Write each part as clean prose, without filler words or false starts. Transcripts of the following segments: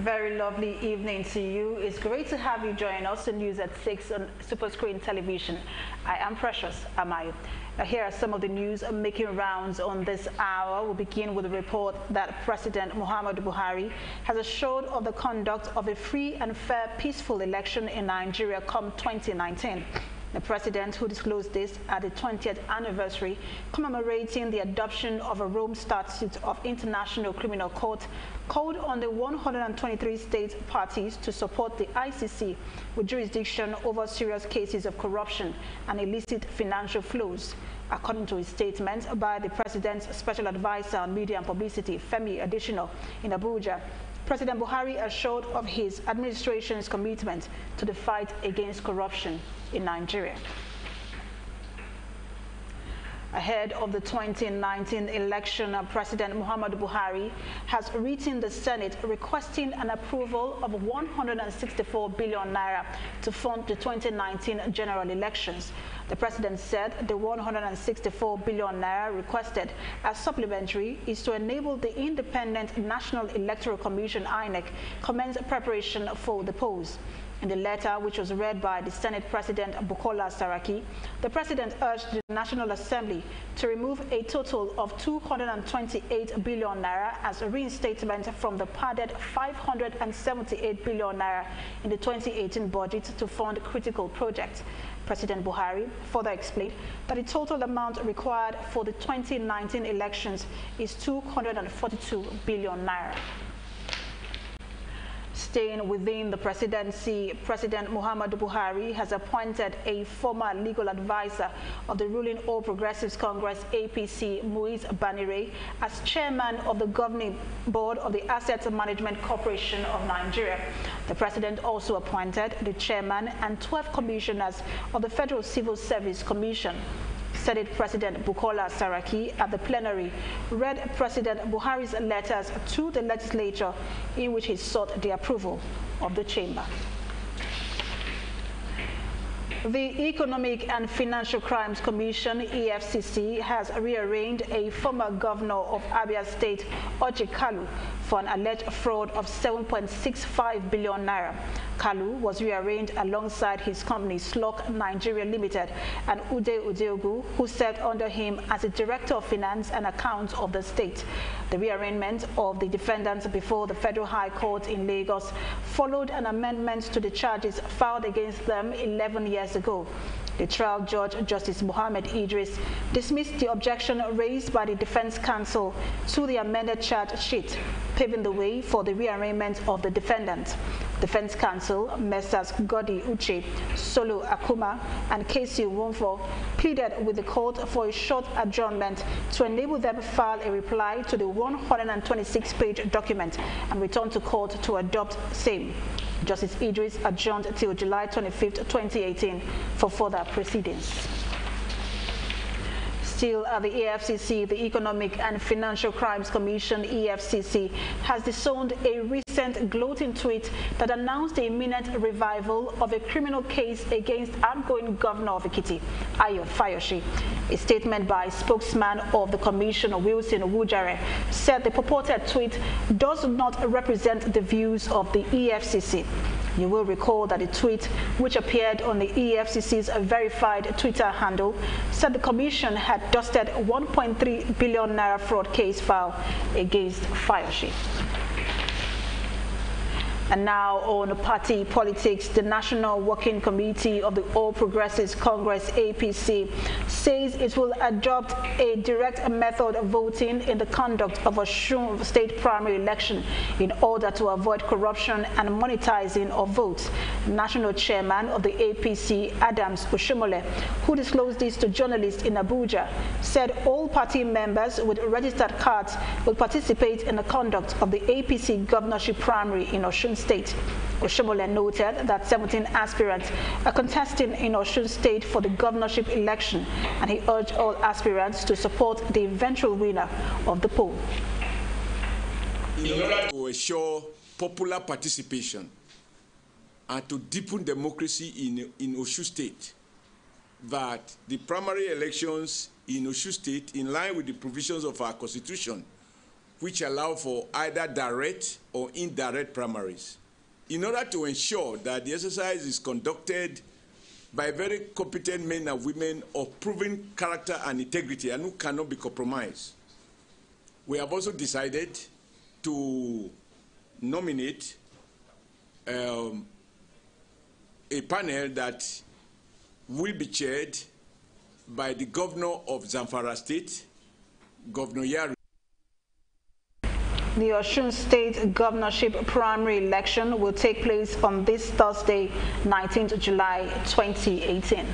A very lovely evening to you. It's great to have you join us in News at 6 on Superscreen television. I am Precious Amayo. Here are some of the news making rounds on this hour. We'll begin with a report that President Muhammadu Buhari has assured of the conduct of a free and fair, peaceful election in Nigeria come 2019. The president, who disclosed this at the 20th anniversary commemorating the adoption of a Rome Statute of International Criminal Court, called on the 123 state parties to support the ICC with jurisdiction over serious cases of corruption and illicit financial flows. According to a statement by the president's special advisor on media and publicity, Femi Adesina, in Abuja, President Buhari assured of his administration's commitment to the fight against corruption in Nigeria. Ahead of the 2019 election, President Muhammadu Buhari has written the Senate requesting an approval of 164 billion naira to fund the 2019 general elections. The president said the 164 billion naira requested as supplementary is to enable the Independent National Electoral Commission (INEC) commence preparation for the polls. In the letter, which was read by the Senate President Bukola Saraki, the president urged the National Assembly to remove a total of 228 billion naira as a reinstatement from the padded 578 billion naira in the 2018 budget to fund critical projects. President Buhari further explained that the total amount required for the 2019 elections is 242 billion naira. Staying within the presidency, President Muhammadu Buhari has appointed a former legal advisor of the ruling All Progressives Congress (APC), Muiz Banire, as chairman of the governing board of the Asset Management Corporation of Nigeria. The president also appointed the chairman and 12 commissioners of the Federal Civil Service Commission. Senate President Bukola Saraki at the plenary read President Buhari's letters to the legislature in which he sought the approval of the chamber. The Economic and Financial Crimes Commission, EFCC, has rearranged a former governor of Abia State, Orji Kalu, for an alleged fraud of 7.65 billion naira. Kalu was rearranged alongside his company, Slok Nigeria Limited, and Ude Udeogu, who served under him as the Director of Finance and Accounts of the state. The rearrangement of the defendants before the Federal High Court in Lagos followed an amendment to the charges filed against them 11 years ago. The trial judge, Justice Mohammed Idris, dismissed the objection raised by the defense counsel to the amended charge sheet, paving the way for the rearrangement of the defendants. Defense counsel, Messrs. Godi Uche, Solo Akuma, and Casey Wonfo pleaded with the court for a short adjournment to enable them to file a reply to the 126-page document and return to court to adopt same. Justice Idris adjourned till July 25, 2018 for further proceedings. Still at the EFCC, the Economic and Financial Crimes Commission, EFCC, has disowned a recent gloating tweet that announced the imminent revival of a criminal case against outgoing governor of Ekiti, Ayo Fayoshi. A statement by spokesman of the commission, Wilson Wujare, said the purported tweet does not represent the views of the EFCC. You will recall that the tweet, which appeared on the EFCC's verified Twitter handle, said the commission had dusted 1.3 billion naira fraud case file against Fayoshi. And now on party politics, the National Working Committee of the All Progressives Congress (APC) says it will adopt a direct method of voting in the conduct of a Osun state primary election in order to avoid corruption and monetizing of votes. National chairman of the APC, Adams Oshomole, who disclosed this to journalists in Abuja, said all party members with registered cards will participate in the conduct of the APC governorship primary in Osun State. Oshomole noted that 17 aspirants are contesting in Osun State for the governorship election, and he urged all aspirants to support the eventual winner of the poll. In order to ensure popular participation and to deepen democracy in Osun State, that the primary elections in Osun State, in line with the provisions of our constitution, which allow for either direct or indirect primaries, in order to ensure that the exercise is conducted by very competent men and women of proven character and integrity and who cannot be compromised. We have also decided to nominate a panel that will be chaired by the governor of Zamfara State, Governor Yari. The Osun State governorship primary election will take place on this Thursday, 19th July 2018.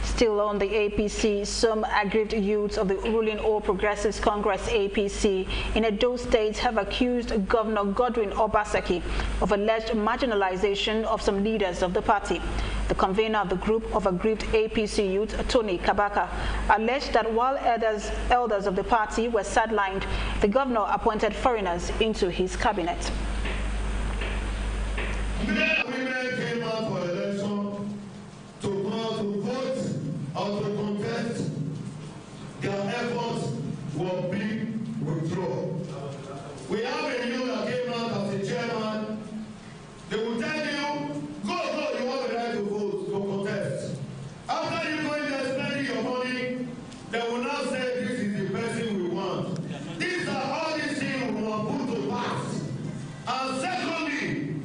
Still on the APC, some aggrieved youths of the ruling All Progressives Congress APC in Edo State have accused Governor Godwin Obaseki of alleged marginalization of some leaders of the party. The convener of the group of aggrieved APC youth, Tony Kabaka, alleged that while elders of the party were sidelined, the governor appointed foreigners into his cabinet. Or to contest, their efforts will be withdrawn. We have a new that came out as a chairman. They will tell you, go, you have the right to vote, to contest. After you go in there spending your money, they will now say this is the person we want. These are all these things we want put to pass. And secondly,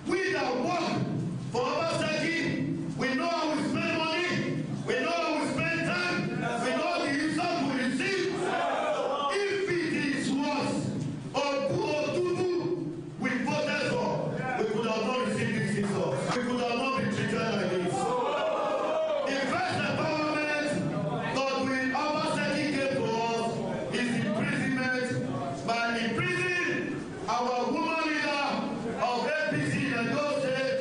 we that work for Obaseki, we know how we spend money, we know how we spend time, we know the result we receive. If it is worse or Tubu we voted for, we could have not received this result. We could have not been treated like this. The first empowerment Godwin Obaseki gave to us is imprisonment by imprisoning our woman leader of APC in Edo State,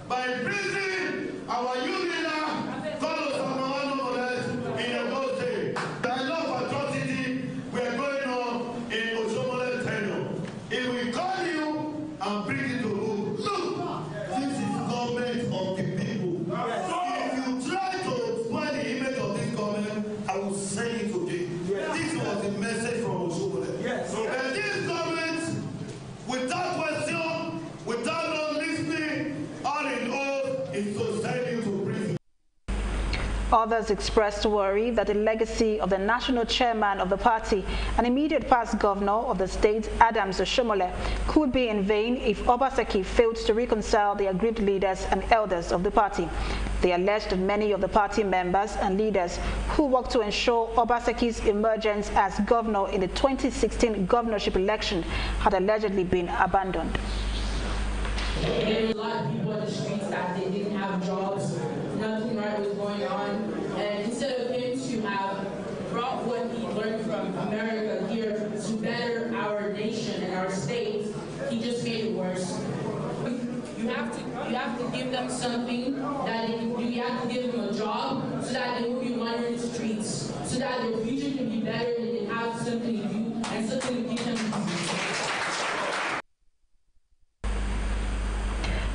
by imprisoning our youth leader, in Edo State. The lot of atrocity were going on in Osomole tenure. If we call you and bring you to book, look, this is government of the people. If you try to spoil the image of this government, I will say it today. This was the message from Osomole. And this government, without question, without no listening, all in all, is to send you to prison. Others expressed worry that the legacy of the national chairman of the party and immediate past governor of the state, Adams Oshomole, could be in vain if Obaseki failed to reconcile the aggrieved leaders and elders of the party. They alleged that many of the party members and leaders who worked to ensure Obaseki's emergence as governor in the 2016 governorship election had allegedly been abandoned. There were a lot of people in the streets that they didn't have jobs, nothing right was going on, and instead of him to have brought what he learned from America here to better our nation and our state, he just made it worse. You have to give them something that they can do. You have to give them a job so that they will be wandering the streets, so that their future can be better and they can have something to do and something to keep them busy.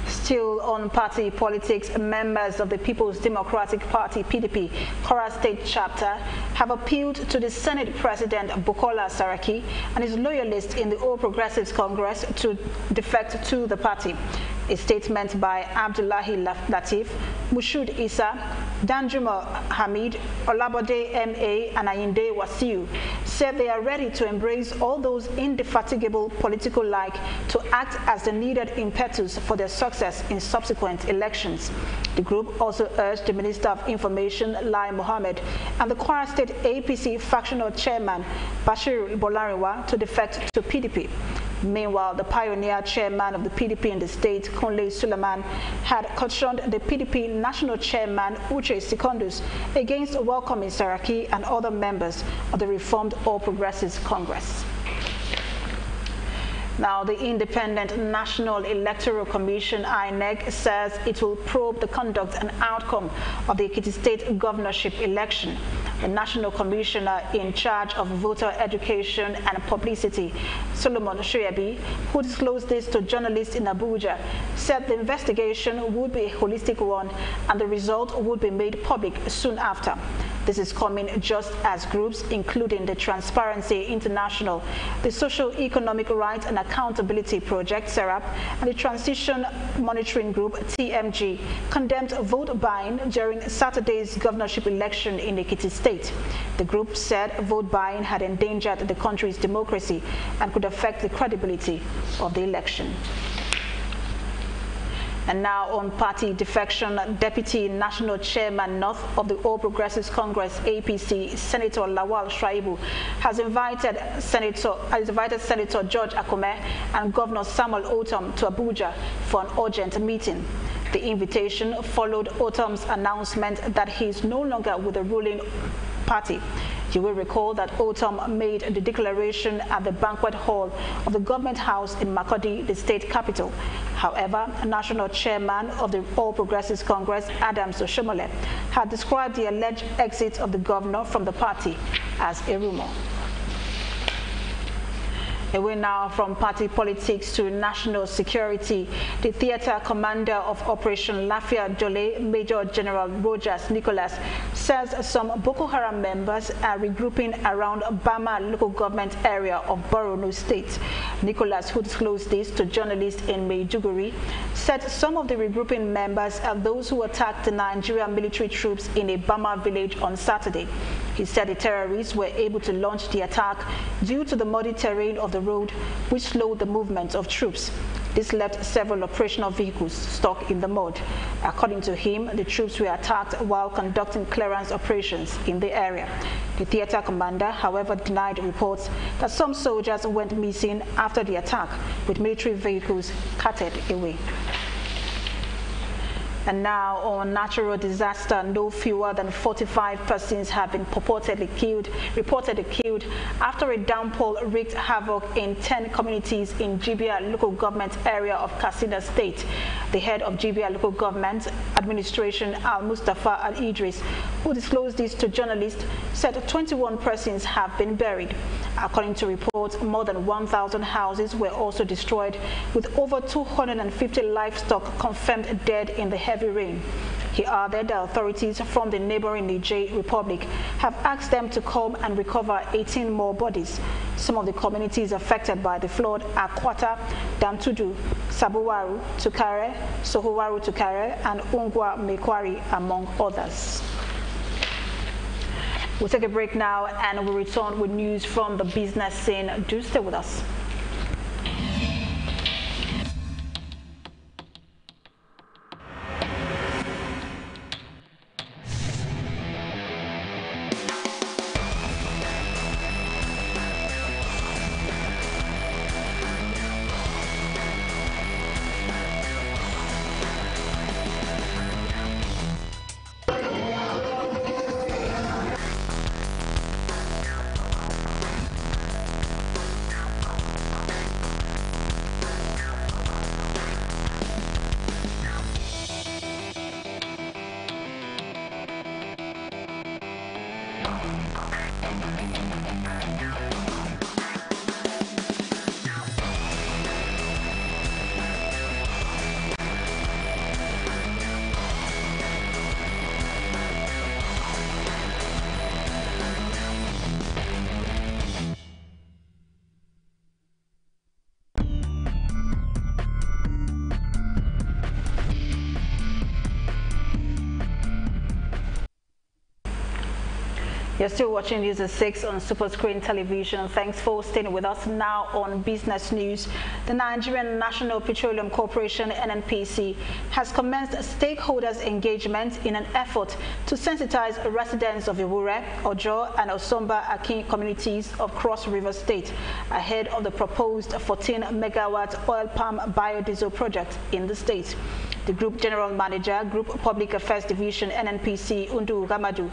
Still on party politics, members of the People's Democratic Party, PDP, Kwara State chapter have appealed to the Senate President Bukola Saraki and his loyalists in the All Progressives Congress to defect to the party. A statement by Abdullahi Latif, Mushud Isa, Danjuma Hamid, Olabode M.A. and Ayinde Wasiu said they are ready to embrace all those indefatigable political like to act as the needed impetus for their success in subsequent elections. The group also urged the Minister of Information, Lai Mohammed, and the Kwara State APC factional chairman, Bashir Bolariwa, to defect to PDP. Meanwhile, the pioneer chairman of the PDP in the state, Kunle Suleiman, had cautioned the PDP national chairman, Uche Secondus, against welcoming Saraki and other members of the reformed All Progressives Congress. Now, the Independent National Electoral Commission, INEC, says it will probe the conduct and outcome of the Ekiti State governorship election. The National Commissioner in charge of voter education and publicity, Solomon Shoyabi, who disclosed this to journalists in Abuja, said the investigation would be a holistic one and the result would be made public soon after. This is coming just as groups including the Transparency International, the Social Economic Rights and Accountability Project, SERAP, and the Transition Monitoring Group, TMG, condemned vote buying during Saturday's governorship election in Ekiti State. The group said vote buying had endangered the country's democracy and could affect the credibility of the election. And now on party defection, Deputy National Chairman North of the All Progressives Congress, APC, Senator Lawal Shaibu, has invited Senator George Akume and Governor Samuel Otom to Abuja for an urgent meeting. The invitation followed Otom's announcement that he is no longer with the ruling party. You will recall that Otom made the declaration at the banquet hall of the government house in Makurdi, the state capital. However, National Chairman of the All Progressives Congress, Adams Oshomole, had described the alleged exit of the governor from the party as a rumor. Away now from party politics to national security, the theater commander of Operation Lafia Dole, Major General Rogers Nicholas, says some Boko Haram members are regrouping around Bama local government area of Borno State. Nicholas, who disclosed this to journalists in Maiduguri, said some of the regrouping members are those who attacked the Nigerian military troops in a Bama village on Saturday. He said the terrorists were able to launch the attack due to the muddy terrain of the road, which slowed the movement of troops. This left several operational vehicles stuck in the mud. According to him, the troops were attacked while conducting clearance operations in the area. The theater commander, however, denied reports that some soldiers went missing after the attack, with military vehicles carted away. And now on natural disaster, no fewer than 45 persons have been reportedly killed after a downpour wreaked havoc in 10 communities in Jibia local government area of Katsina State. The head of Jibia local government administration, Al-Mustafa Al-Idris, who disclosed this to journalists, said 21 persons have been buried. According to reports, more than 1,000 houses were also destroyed, with over 250 livestock confirmed dead in the heavy rain. He added the authorities from the neighboring Niger Republic have asked them to come and recover 18 more bodies. Some of the communities affected by the flood are Kwata, Damtudu, Sabuwaru, Tukare, Sohowaru Tukare, and Ungwa Mekwari, among others. We'll take a break now and we'll return with news from the business scene. Do stay with us. You're still watching News at 6 on Superscreen television. Thanks for staying with us. Now on business news, the Nigerian National Petroleum Corporation, NNPC, has commenced stakeholders engagement in an effort to sensitize residents of Iwure, Ojo, and Osomba Akin communities of Cross River State ahead of the proposed 14-megawatt oil palm biodiesel project in the state. The Group General Manager, Group Public Affairs Division, NNPC, Undu Gamadu,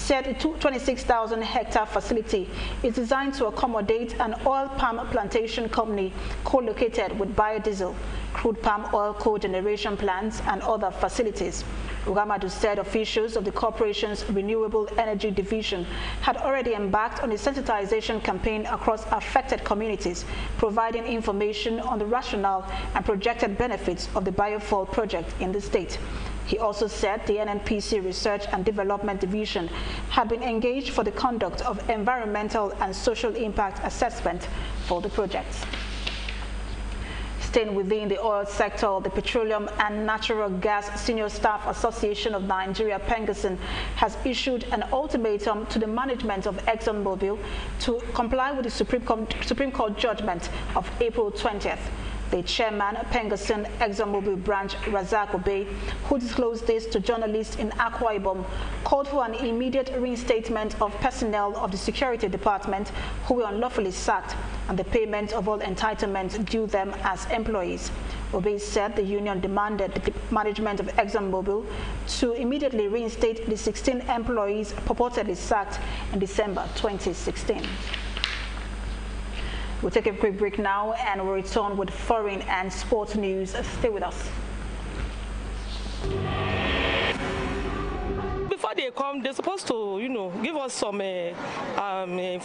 said the 26,000-hectare facility is designed to accommodate an oil palm plantation company co-located with biodiesel, crude palm oil cogeneration plants, and other facilities. Ugamadu said officials of the corporation's Renewable Energy Division had already embarked on a sensitization campaign across affected communities, providing information on the rationale and projected benefits of the biofuel project in the state. He also said the NNPC Research and Development Division had been engaged for the conduct of environmental and social impact assessment for the project. Staying within the oil sector, the Petroleum and Natural Gas Senior Staff Association of Nigeria, PENGASSN, has issued an ultimatum to the management of ExxonMobil to comply with the Supreme Court judgment of April 20th. The chairman, PENGASSN ExxonMobil branch, Razak Obey, who disclosed this to journalists in Akwa Ibom, called for an immediate reinstatement of personnel of the security department who were unlawfully sacked and the payment of all entitlements due them as employees. Obey said the union demanded the management of ExxonMobil to immediately reinstate the 16 employees purportedly sacked in December 2016. We'll take a quick break now and we'll return with foreign and sports news. Stay with us. Before they come, they're supposed to, give us some information.